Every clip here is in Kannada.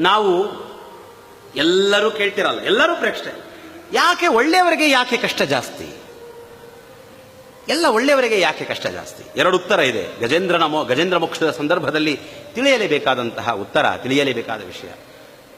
ನಾವು ಎಲ್ಲರೂ ಕೇಳ್ತಿರಲ್ಲ, ಎಲ್ಲರೂ ಪ್ರೇಕ್ಷೆ, ಯಾಕೆ ಒಳ್ಳೆಯವರಿಗೆ ಯಾಕೆ ಕಷ್ಟ ಜಾಸ್ತಿ? ಎಲ್ಲ ಒಳ್ಳೆಯವರಿಗೆ ಯಾಕೆ ಕಷ್ಟ ಜಾಸ್ತಿ? ಎರಡು ಉತ್ತರ ಇದೆ. ಗಜೇಂದ್ರ ಮೋಕ್ಷದ ಸಂದರ್ಭದಲ್ಲಿ ತಿಳಿಯಲೇಬೇಕಾದಂತಹ ಉತ್ತರ, ತಿಳಿಯಲೇಬೇಕಾದ ವಿಷಯ.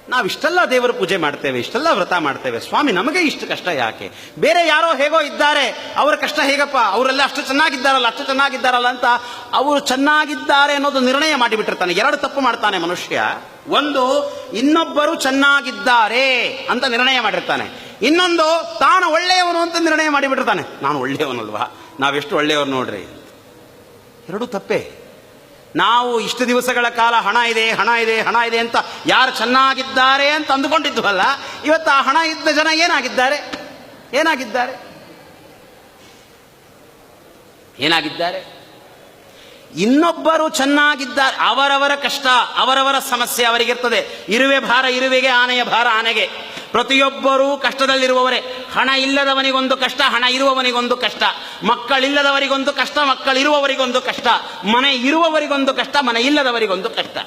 ನಾವಿಷ್ಟೆಲ್ಲ ದೇವರ ಪೂಜೆ ಮಾಡ್ತೇವೆ, ಇಷ್ಟೆಲ್ಲ ವ್ರತ ಮಾಡ್ತೇವೆ, ಸ್ವಾಮಿ ನಮಗೆ ಇಷ್ಟು ಕಷ್ಟ ಯಾಕೆ? ಬೇರೆ ಯಾರೋ ಹೇಗೋ ಇದ್ದಾರೆ, ಅವರ ಕಷ್ಟ ಹೇಗಪ್ಪ? ಅವರೆಲ್ಲ ಅಷ್ಟು ಚೆನ್ನಾಗಿದ್ದಾರಲ್ಲ ಅಂತ ಅವರು ಚೆನ್ನಾಗಿದ್ದಾರೆ ಅನ್ನೋದು ನಿರ್ಣಯ ಮಾಡಿಬಿಟ್ಟಿರ್ತಾನೆ. ಎರಡು ತಪ್ಪು ಮಾಡ್ತಾನೆ ಮನುಷ್ಯ. ಒಂದು, ಇನ್ನೊಬ್ಬರು ಚೆನ್ನಾಗಿದ್ದಾರೆ ಅಂತ ನಿರ್ಣಯ ಮಾಡಿರ್ತಾನೆ. ಇನ್ನೊಂದು, ತಾನು ಒಳ್ಳೆಯವನು ಅಂತ ನಿರ್ಣಯ ಮಾಡಿಬಿಟ್ಟಿರ್ತಾನೆ. ನಾನು ಒಳ್ಳೆಯವನಲ್ವಾ, ನಾವೆಷ್ಟು ಒಳ್ಳೆಯವರು ನೋಡ್ರಿ. ಎರಡೂ ತಪ್ಪೇ. ನಾವು ಇಷ್ಟು ದಿವಸಗಳ ಕಾಲ ಹಣ ಇದೆ ಅಂತ ಯಾರು ಚೆನ್ನಾಗಿದ್ದಾರೆ ಅಂತ ಅಂದುಕೊಂಡಿದ್ವಲ್ಲ, ಇವತ್ತು ಆ ಹಣ ಇದ್ದ ಜನ ಏನಾಗಿದ್ದಾರೆ? ಇನ್ನೊಬ್ಬರು ಚೆನ್ನಾಗಿದ್ದಾರೆ. ಅವರವರ ಕಷ್ಟ, ಅವರವರ ಸಮಸ್ಯೆ ಅವರಿಗಿರ್ತದೆ. ಇರುವೆ ಭಾರ ಇರುವೆಗೆ, ಆನೆಯ ಭಾರ ಆನೆಗೆ. ಪ್ರತಿಯೊಬ್ಬರೂ ಕಷ್ಟದಲ್ಲಿರುವವರೇ. ಹಣ ಇಲ್ಲದವನಿಗೊಂದು ಕಷ್ಟ, ಹಣ ಇರುವವನಿಗೊಂದು ಕಷ್ಟ. ಮಕ್ಕಳಿಲ್ಲದವರಿಗೊಂದು ಕಷ್ಟ, ಮಕ್ಕಳಿರುವವರಿಗೊಂದು ಕಷ್ಟ. ಮನೆ ಇರುವವರಿಗೊಂದು ಕಷ್ಟ, ಮನೆ ಇಲ್ಲದವರಿಗೊಂದು ಕಷ್ಟ.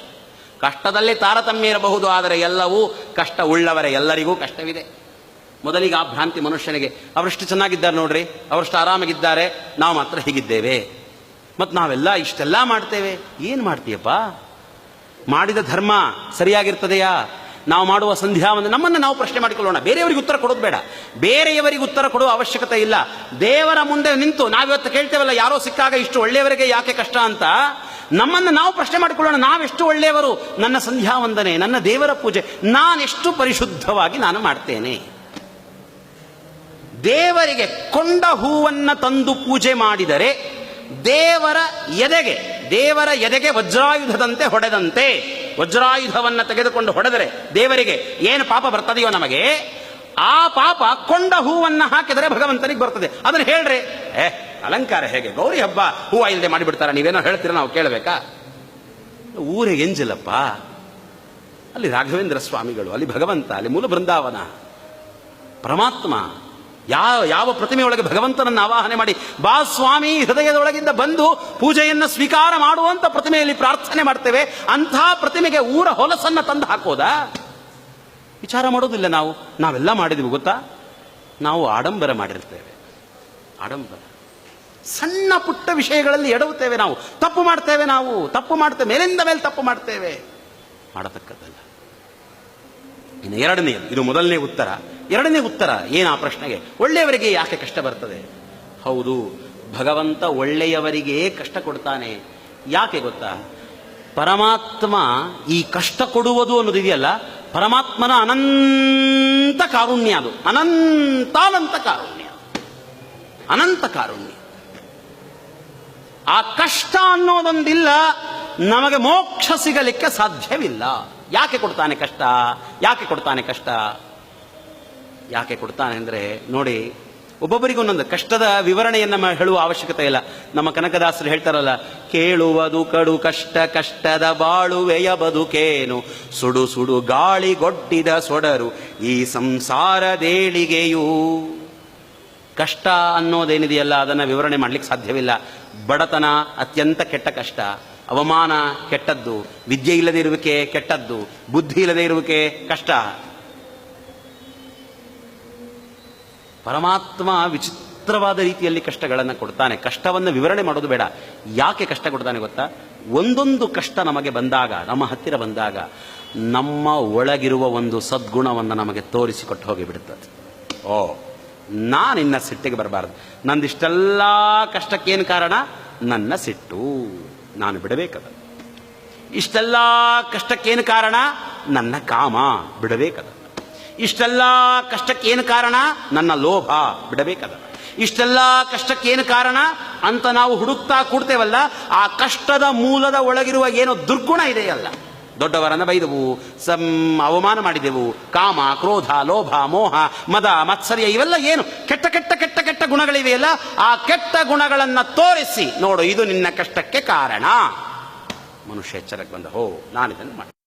ಕಷ್ಟದಲ್ಲಿ ತಾರತಮ್ಯ ಇರಬಹುದು, ಆದರೆ ಎಲ್ಲವೂ ಕಷ್ಟ ಉಳ್ಳವರೇ, ಎಲ್ಲರಿಗೂ ಕಷ್ಟವಿದೆ. ಮೊದಲಿಗೆ ಆ ಭ್ರಾಂತಿ ಮನುಷ್ಯನಿಗೆ. ಅವರಷ್ಟು ಚೆನ್ನಾಗಿದ್ದಾರೆ ನೋಡ್ರಿ, ಅವರಷ್ಟು ಆರಾಮಾಗಿದ್ದಾರೆ, ನಾವು ಮಾತ್ರ ಹೀಗಿದ್ದೇವೆ. ಮತ್ತು ನಾವೆಲ್ಲ ಇಷ್ಟೆಲ್ಲ ಮಾಡ್ತೇವೆ. ಏನು ಮಾಡ್ತೀಯಪ್ಪ? ಮಾಡಿದ ಧರ್ಮ ಸರಿಯಾಗಿರ್ತದೆಯಾ? ನಾವು ಮಾಡುವ ಸಂಧ್ಯಾವಂದನೆ, ನಮ್ಮನ್ನು ನಾವು ಪ್ರಶ್ನೆ ಮಾಡಿಕೊಳ್ಳೋಣ. ಬೇರೆಯವರಿಗೆ ಉತ್ತರ ಕೊಡೋದು ಬೇಡ, ಬೇರೆಯವರಿಗೆ ಉತ್ತರ ಕೊಡುವ ಅವಶ್ಯಕತೆ ಇಲ್ಲ. ದೇವರ ಮುಂದೆ ನಿಂತು ನಾವಿವತ್ತು ಕೇಳ್ತೇವಲ್ಲ, ಯಾರೋ ಸಿಕ್ಕಾಗ ಇಷ್ಟು ಒಳ್ಳೆಯವರಿಗೆ ಯಾಕೆ ಕಷ್ಟ ಅಂತ, ನಮ್ಮನ್ನು ನಾವು ಪ್ರಶ್ನೆ ಮಾಡಿಕೊಳ್ಳೋಣ. ನಾವೆಷ್ಟು ಒಳ್ಳೆಯವರು? ನನ್ನ ಸಂಧ್ಯಾವಂದನೆ, ನನ್ನ ದೇವರ ಪೂಜೆ ನಾನೆಷ್ಟು ಪರಿಶುದ್ಧವಾಗಿ ನಾನು ಮಾಡ್ತೇನೆ? ದೇವರಿಗೆ ಕೊಂಡ ಹೂವನ್ನು ತಂದು ಪೂಜೆ ಮಾಡಿದರೆ ದೇವರ ಎದೆಗೆ ವಜ್ರಾಯುಧದಂತೆ ಹೊಡೆದಂತೆ. ವಜ್ರಾಯುಧವನ್ನು ತೆಗೆದುಕೊಂಡು ಹೊಡೆದರೆ ದೇವರಿಗೆ ಏನು ಪಾಪ ಬರ್ತದೆಯೋ ನಮಗೆ, ಆ ಪಾಪ ಕೊಂಡ ಹೂವನ್ನು ಹಾಕಿದರೆ ಭಗವಂತನಿಗೆ ಬರ್ತದೆ. ಅದನ್ನು ಹೇಳ್ರಿ. ಅಲಂಕಾರ ಹೇಗೆ? ಗೌರಿ ಹಬ್ಬ ಹೂವು ಇಲ್ಲದೆ ಮಾಡಿಬಿಡ್ತಾರ? ನೀವೇನೋ ಹೇಳ್ತೀರ, ನಾವು ಕೇಳಬೇಕಾ? ಊರೇ ಎಂಜಿಲ್ಲಪ್ಪ. ಅಲ್ಲಿ ರಾಘವೇಂದ್ರ ಸ್ವಾಮಿಗಳು, ಅಲ್ಲಿ ಭಗವಂತ, ಅಲ್ಲಿ ಮೂಲ ಬೃಂದಾವನ, ಪರಮಾತ್ಮ. ಯಾವ ಪ್ರತಿಮೆಯೊಳಗೆ ಭಗವಂತನನ್ನು ಆವಾಹನೆ ಮಾಡಿ, ಬಾ ಸ್ವಾಮಿ ಹೃದಯದೊಳಗಿಂದ ಬಂದು ಪೂಜೆಯನ್ನು ಸ್ವೀಕಾರ ಮಾಡುವಂತ ಪ್ರತಿಮೆಯಲ್ಲಿ ಪ್ರಾರ್ಥನೆ ಮಾಡ್ತೇವೆ. ಅಂಥ ಪ್ರತಿಮೆಗೆ ಊರ ಹೊಲಸನ್ನು ತಂದು ಹಾಕೋದಾ? ವಿಚಾರ ಮಾಡೋದಿಲ್ಲ. ನಾವೆಲ್ಲ ಮಾಡಿದೀವಿ ಗೊತ್ತಾ? ನಾವು ಆಡಂಬರ ಮಾಡಿರ್ತೇವೆ. ಆಡಂಬರ, ಸಣ್ಣ ಪುಟ್ಟ ವಿಷಯಗಳಲ್ಲಿ ಎಡವುತ್ತೇವೆ. ನಾವು ತಪ್ಪು ಮಾಡ್ತೇವೆ, ಮೇಲಿಂದ ಮೇಲೆ ತಪ್ಪು ಮಾಡ್ತೇವೆ. ಮಾಡತಕ್ಕದ್ದಲ್ಲ. ಇನ್ನು ಎರಡನೆಯದು, ಇದು ಮೊದಲನೇ ಉತ್ತರ. ಎರಡನೇ ಉತ್ತರ ಏನು ಆ ಪ್ರಶ್ನೆಗೆ? ಒಳ್ಳೆಯವರಿಗೆ ಯಾಕೆ ಕಷ್ಟ ಬರ್ತದೆ? ಹೌದು, ಭಗವಂತ ಒಳ್ಳೆಯವರಿಗೆ ಕಷ್ಟ ಕೊಡ್ತಾನೆ. ಯಾಕೆ ಗೊತ್ತಾ? ಪರಮಾತ್ಮ ಈ ಕಷ್ಟ ಕೊಡುವುದು ಅನ್ನೋದಿದೆಯಲ್ಲ, ಪರಮಾತ್ಮನ ಅನಂತ ಕಾರುಣ್ಯ. ಅದು ಅನಂತ ಕಾರುಣ್ಯ. ಆ ಕಷ್ಟ ಅನ್ನೋದೊಂದಿಲ್ಲ, ನಮಗೆ ಮೋಕ್ಷ ಸಿಗಲಿಕ್ಕೆ ಸಾಧ್ಯವಿಲ್ಲ. ಯಾಕೆ ಕೊಡ್ತಾನೆ ಕಷ್ಟ? ಯಾಕೆ ಕೊಡ್ತಾನೆ ಅಂದರೆ, ನೋಡಿ, ಒಬ್ಬೊಬ್ಬರಿಗೆ ಒಂದೊಂದು ಕಷ್ಟದ ವಿವರಣೆಯನ್ನು ಹೇಳುವ ಅವಶ್ಯಕತೆ ಇಲ್ಲ. ನಮ್ಮ ಕನಕದಾಸರು ಹೇಳ್ತಾರಲ್ಲ, ಕೇಳುವುದು ಕಡು ಕಷ್ಟ, ಕಷ್ಟದ ಬಾಳುವೆಯ ಬದುಕೇನು, ಸುಡು ಸುಡು ಗಾಳಿಗೊಡ್ಡಿದ ಸೊಡರು ಈ ಸಂಸಾರದೇಳಿಗೆಯೂ. ಕಷ್ಟ ಅನ್ನೋದೇನಿದೆಯಲ್ಲ, ಅದನ್ನು ವಿವರಣೆ ಮಾಡಲಿಕ್ಕೆ ಸಾಧ್ಯವಿಲ್ಲ. ಬಡತನ ಅತ್ಯಂತ ಕೆಟ್ಟ ಕಷ್ಟ, ಅವಮಾನ ಕೆಟ್ಟದ್ದು, ವಿದ್ಯೆ ಇಲ್ಲದೆ ಇರುವಿಕೆ ಕೆಟ್ಟದ್ದು, ಬುದ್ಧಿ ಇಲ್ಲದೆ ಇರುವಿಕೆ ಕಷ್ಟ. ಪರಮಾತ್ಮ ವಿಚಿತ್ರವಾದ ರೀತಿಯಲ್ಲಿ ಕಷ್ಟಗಳನ್ನು ಕೊಡ್ತಾನೆ. ಕಷ್ಟವನ್ನು ವಿವರಣೆ ಮಾಡೋದು ಬೇಡ. ಯಾಕೆ ಕಷ್ಟ ಕೊಡ್ತಾನೆ ಗೊತ್ತಾ? ಒಂದೊಂದು ಕಷ್ಟ ನಮಗೆ ಬಂದಾಗ, ನಮ್ಮ ಹತ್ತಿರ ಬಂದಾಗ, ನಮ್ಮ ಒಳಗಿರುವ ಒಂದು ಸದ್ಗುಣವನ್ನು ನಮಗೆ ತೋರಿಸಿಕೊಟ್ಟು ಹೋಗಿಬಿಡುತ್ತದೆ. ನಾನಿನ್ನ ಸಿಟ್ಟಿಗೆ ಬರಬಾರದು. ನಂದಿಷ್ಟೆಲ್ಲ ಕಷ್ಟಕ್ಕೇನು ಕಾರಣ? ನನ್ನ ಸಿಟ್ಟು. ನಾನು ಬಿಡಬೇಕದ. ಇಷ್ಟೆಲ್ಲ ಕಷ್ಟಕ್ಕೇನು ಕಾರಣ? ನನ್ನ ಕಾಮ. ಬಿಡಬೇಕದ. ಇಷ್ಟೆಲ್ಲ ಕಷ್ಟಕ್ಕೇನು ಕಾರಣ? ನನ್ನ ಲೋಭ. ಬಿಡಬೇಕದ. ಇಷ್ಟೆಲ್ಲ ಕಷ್ಟಕ್ಕೇನು ಕಾರಣ ಅಂತ ನಾವು ಹುಡುಕ್ತಾ ಕೂಡ್ತೇವಲ್ಲ, ಆ ಕಷ್ಟದ ಮೂಲದ ಒಳಗಿರುವ ಏನೋ ದುರ್ಗುಣ ಇದೆಯಲ್ಲ, ದೊಡ್ಡವರನ್ನು ಬೈದೆವು, ಅವಮಾನ ಮಾಡಿದೆವು, ಕಾಮ, ಕ್ರೋಧ, ಲೋಭ, ಮೋಹ, ಮದ, ಮತ್ಸರ್ಯ, ಇವೆಲ್ಲ ಏನು ಕೆಟ್ಟ ಕೆಟ್ಟ ಕೆಟ್ಟ ಕೆಟ್ಟ ಗುಣಗಳಿವೆಯಲ್ಲ, ಆ ಕೆಟ್ಟ ಗುಣಗಳನ್ನು ತೋರಿಸಿ ನೋಡು, ಇದು ನಿನ್ನ ಕಷ್ಟಕ್ಕೆ ಕಾರಣ. ಮನುಷ್ಯ ಎಚ್ಚರಕ್ಕೆ ಬಂದ, ನಾನಿದನ್ನು ಮಾಡಿ